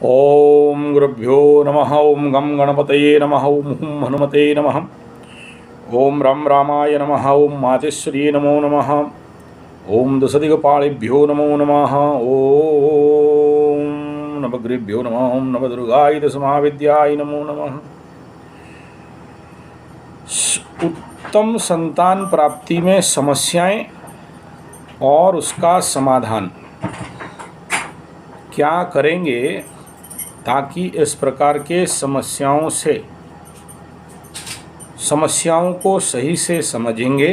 ओम गुरुभ्यो नमः। ओम गं गणपतये नमः। ओम हुं हनुमते नमः। ओम रं रामाय नमः। ओम मातेश्वर्यै नमो नमः। ओम दशदिक्पालेभ्यो नमो नमः। ओम नवग्रहेभ्यो नमः। ओम नवदुर्गाय दशमहाविद्याय नमो नमः। उत्तम संतान प्राप्ति में समस्याएं और उसका समाधान क्या करेंगे ताकि इस प्रकार के समस्याओं को सही से समझेंगे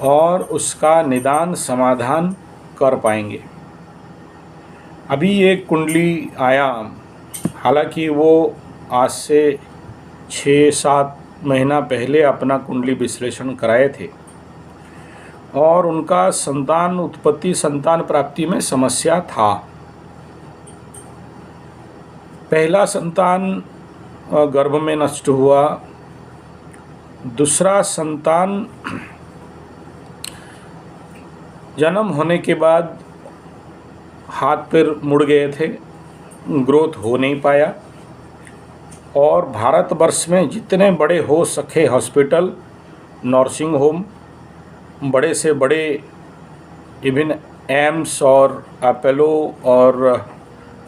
और उसका निदान समाधान कर पाएंगे। अभी एक कुंडली आया, हालांकि वो आज से 6-7 महीना पहले अपना कुंडली विश्लेषण कराए थे और उनका संतान उत्पत्ति संतान प्राप्ति में समस्या था। पहला संतान गर्भ में नष्ट हुआ, दूसरा संतान जन्म होने के बाद हाथ पैर मुड़ गए थे, ग्रोथ हो नहीं पाया। और भारतवर्ष में जितने बड़े हो सके हॉस्पिटल, नर्सिंग होम, बड़े से बड़े इवन एम्स और अपोलो और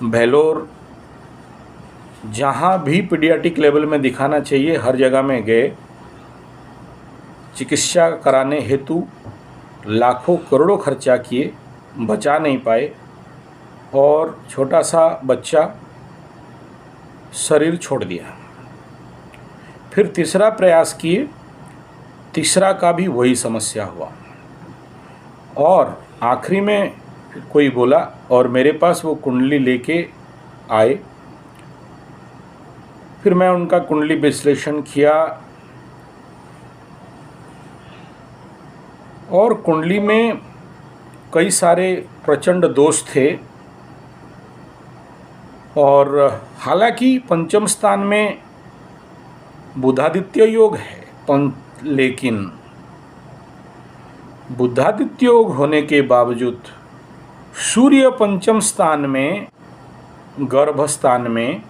वेलोर, जहाँ भी पीडियाट्रिक लेवल में दिखाना चाहिए हर जगह में गए। चिकित्सा कराने हेतु लाखों करोड़ों खर्चा किए, बचा नहीं पाए और छोटा सा बच्चा शरीर छोड़ दिया। फिर तीसरा प्रयास किए, तीसरा का भी वही समस्या हुआ और आखिरी में कोई बोला और मेरे पास वो कुंडली लेके आए। फिर मैं उनका कुंडली विश्लेषण किया और कुंडली में कई सारे प्रचंड दोष थे और हालांकि पंचम स्थान में बुधादित्य योग है, लेकिन बुधादित्य योग होने के बावजूद सूर्य पंचम स्थान में, गर्भ स्थान में,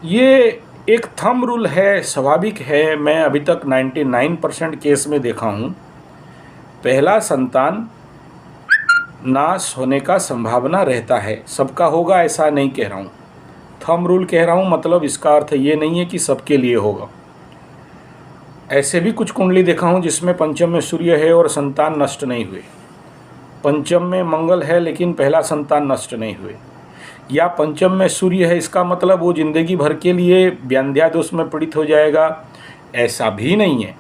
ये एक थंब रूल है, स्वाभाविक है। मैं अभी तक 99% केस में देखा हूँ, पहला संतान नाश होने का संभावना रहता है। सबका होगा ऐसा नहीं कह रहा हूँ, थंब रूल कह रहा हूँ, मतलब इसका अर्थ ये नहीं है कि सबके लिए होगा। ऐसे भी कुछ कुंडली देखा हूँ जिसमें पंचम में सूर्य है और संतान नष्ट नहीं हुए, पंचम में मंगल है लेकिन पहला संतान नष्ट नहीं हुए, या पंचम में सूर्य है इसका मतलब वो जिंदगी भर के लिए व्याध्या दोष में पीड़ित हो जाएगा, ऐसा भी नहीं है।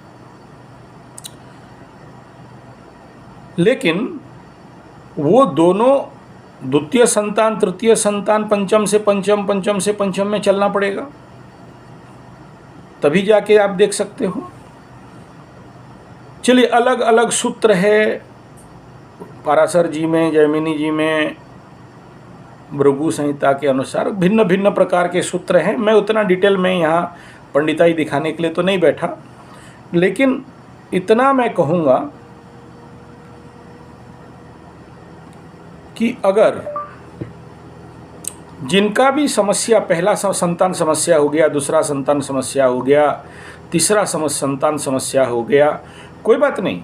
लेकिन वो दोनों द्वितीय संतान, तृतीय संतान, पंचम से पंचम, पंचम से पंचम में चलना पड़ेगा, तभी जाके आप देख सकते हो। चलिए, अलग अलग सूत्र है पराशर जी में, जैमिनी जी में, भृगु संहिता के अनुसार भिन्न भिन्न प्रकार के सूत्र हैं। मैं उतना डिटेल में यहाँ पंडिताई दिखाने के लिए तो नहीं बैठा, लेकिन इतना मैं कहूँगा कि अगर जिनका भी समस्या, पहला संतान समस्या हो गया, दूसरा संतान समस्या हो गया, तीसरा संतान समस्या हो गया, कोई बात नहीं।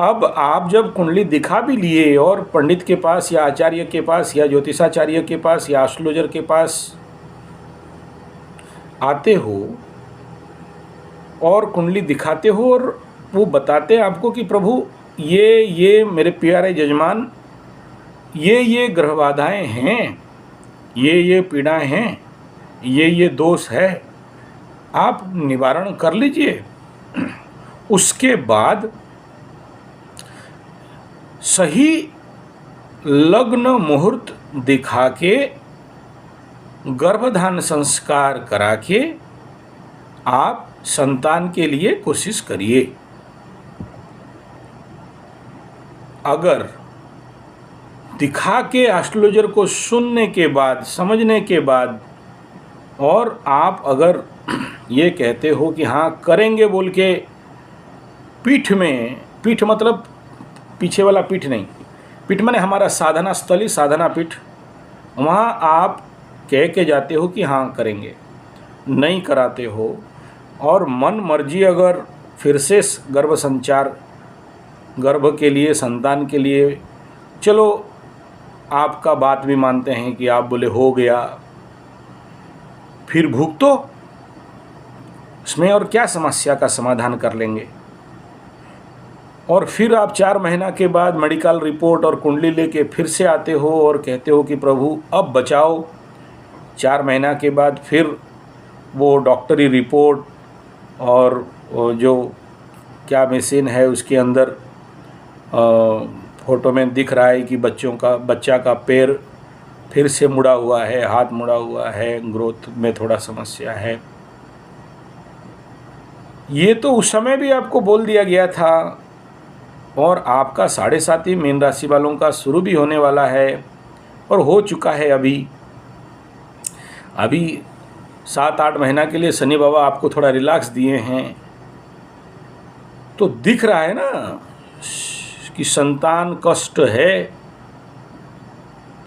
अब आप जब कुंडली दिखा भी लिए और पंडित के पास या आचार्य के पास या ज्योतिषाचार्य के पास या एस्ट्रोलॉजर के पास आते हो और कुंडली दिखाते हो और वो बताते हैं आपको कि प्रभु ये मेरे प्यारे जजमान, ये ग्रह बाधाएं हैं, ये पीड़ाएं हैं, ये दोष है, आप निवारण कर लीजिए। उसके बाद सही लग्न मुहूर्त दिखा के गर्भधान संस्कार करा के आप संतान के लिए कोशिश करिए। अगर दिखा के एस्ट्रोलॉजर को सुनने के बाद, समझने के बाद, और आप अगर ये कहते हो कि हाँ करेंगे बोल के, पीठ में, पीठ मतलब पीछे वाला पीठ नहीं, पीठ माने हमारा साधना स्थली, साधना पीठ, वहाँ आप कह के जाते हो कि हाँ करेंगे, नहीं कराते हो और मन मर्जी अगर फिर से गर्भ संचार, गर्भ के लिए, संतान के लिए, चलो आपका बात भी मानते हैं कि आप बोले हो गया, फिर भुगतो, इसमें और क्या समस्या का समाधान कर लेंगे। और फिर आप 4 महीना के बाद मेडिकल रिपोर्ट और कुंडली लेके फिर से आते हो और कहते हो कि प्रभु अब बचाओ। 4 महीना के बाद फिर वो डॉक्टरी रिपोर्ट और जो क्या मशीन है उसके अंदर फ़ोटो में दिख रहा है कि बच्चा का पैर फिर से मुड़ा हुआ है, हाथ मुड़ा हुआ है, ग्रोथ में थोड़ा समस्या है। ये तो उस समय भी आपको बोल दिया गया था और आपका 7.5 मीन राशि वालों का शुरू भी होने वाला है और हो चुका है। अभी 7-8 महीना के लिए शनि बाबा आपको थोड़ा रिलैक्स दिए हैं। तो दिख रहा है ना कि संतान कष्ट है,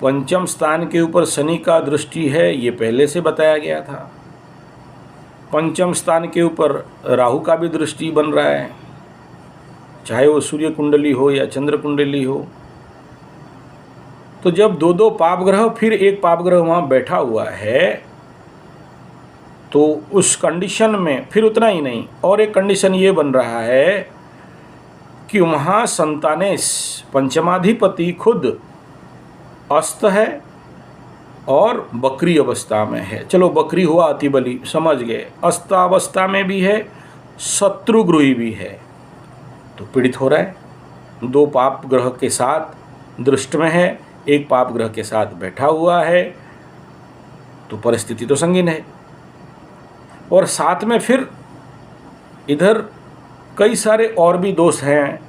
पंचम स्थान के ऊपर शनि का दृष्टि है, ये पहले से बताया गया था। पंचम स्थान के ऊपर राहु का भी दृष्टि बन रहा है, चाहे वो सूर्य कुंडली हो या चंद्र कुंडली हो। तो जब 2 पाप ग्रह फिर एक पाप ग्रह वहाँ बैठा हुआ है तो उस कंडीशन में फिर उतना ही नहीं, और एक कंडीशन ये बन रहा है कि वहाँ संतानेश पंचमाधिपति खुद अस्त है और बकरी अवस्था में है। चलो बकरी हुआ अति बलि, समझ गए। अस्तावस्था में भी है, शत्रुगृही भी है, तो पीड़ित हो रहा है। 2 पाप ग्रह के साथ दृष्ट में है, 1 पाप ग्रह के साथ बैठा हुआ है, तो परिस्थिति तो संगीन है। और साथ में फिर इधर कई सारे और भी दोष हैं।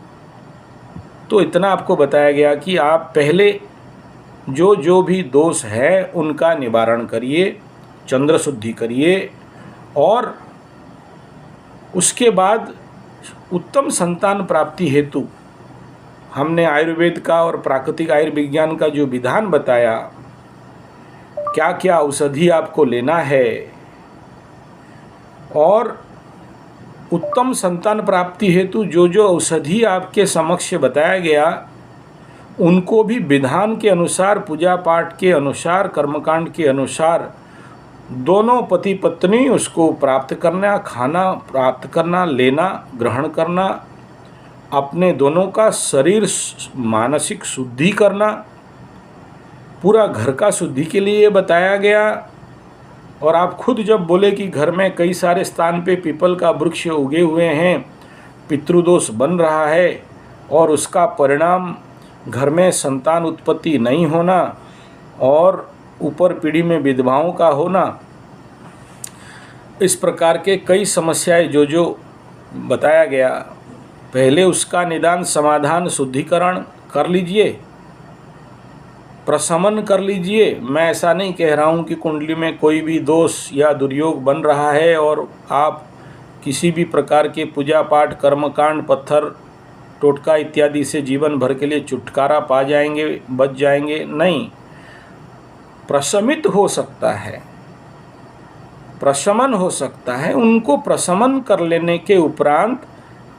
तो इतना आपको बताया गया कि आप पहले जो भी दोष है उनका निवारण करिए, चंद्र शुद्धि करिए, और उसके बाद उत्तम संतान प्राप्ति हेतु हमने आयुर्वेद का और प्राकृतिक आयुर्विज्ञान का जो विधान बताया, क्या क्या औषधि आपको लेना है, और उत्तम संतान प्राप्ति हेतु जो औषधि आपके समक्ष बताया गया, उनको भी विधान के अनुसार, पूजा पाठ के अनुसार, कर्मकांड के अनुसार दोनों पति पत्नी उसको प्राप्त करना, खाना प्राप्त करना, लेना, ग्रहण करना, अपने दोनों का शरीर मानसिक शुद्धि करना, पूरा घर का शुद्धि के लिए बताया गया। और आप खुद जब बोले कि घर में कई सारे स्थान पे पीपल का वृक्ष उगे हुए हैं, पितृदोष बन रहा है और उसका परिणाम घर में संतान उत्पत्ति नहीं होना और ऊपर पीढ़ी में विधवाओं का होना, इस प्रकार के कई समस्याएं जो बताया गया, पहले उसका निदान, समाधान, शुद्धिकरण कर लीजिए, प्रशमन कर लीजिए। मैं ऐसा नहीं कह रहा हूँ कि कुंडली में कोई भी दोष या दुर्योग बन रहा है और आप किसी भी प्रकार के पूजा पाठ, कर्मकांड, पत्थर टोटका इत्यादि से जीवन भर के लिए छुटकारा पा जाएंगे, बच जाएंगे, नहीं। प्रशमित हो सकता है, प्रशमन हो सकता है। उनको प्रशमन कर लेने के उपरांत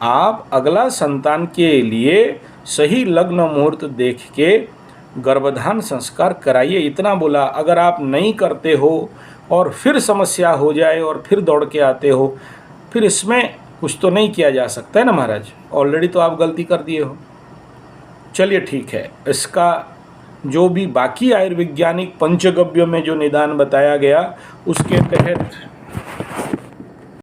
आप अगला संतान के लिए सही लग्न मुहूर्त देख के गर्भधान संस्कार कराइए, इतना बोला। अगर आप नहीं करते हो और फिर समस्या हो जाए और फिर दौड़ के आते हो, फिर इसमें कुछ तो नहीं किया जा सकता है ना महाराज। ऑलरेडी तो आप गलती कर दिए हो। चलिए ठीक है, इसका जो भी बाकी आयुर्वैज्ञानिक पंचगव्य में जो निदान बताया गया उसके तहत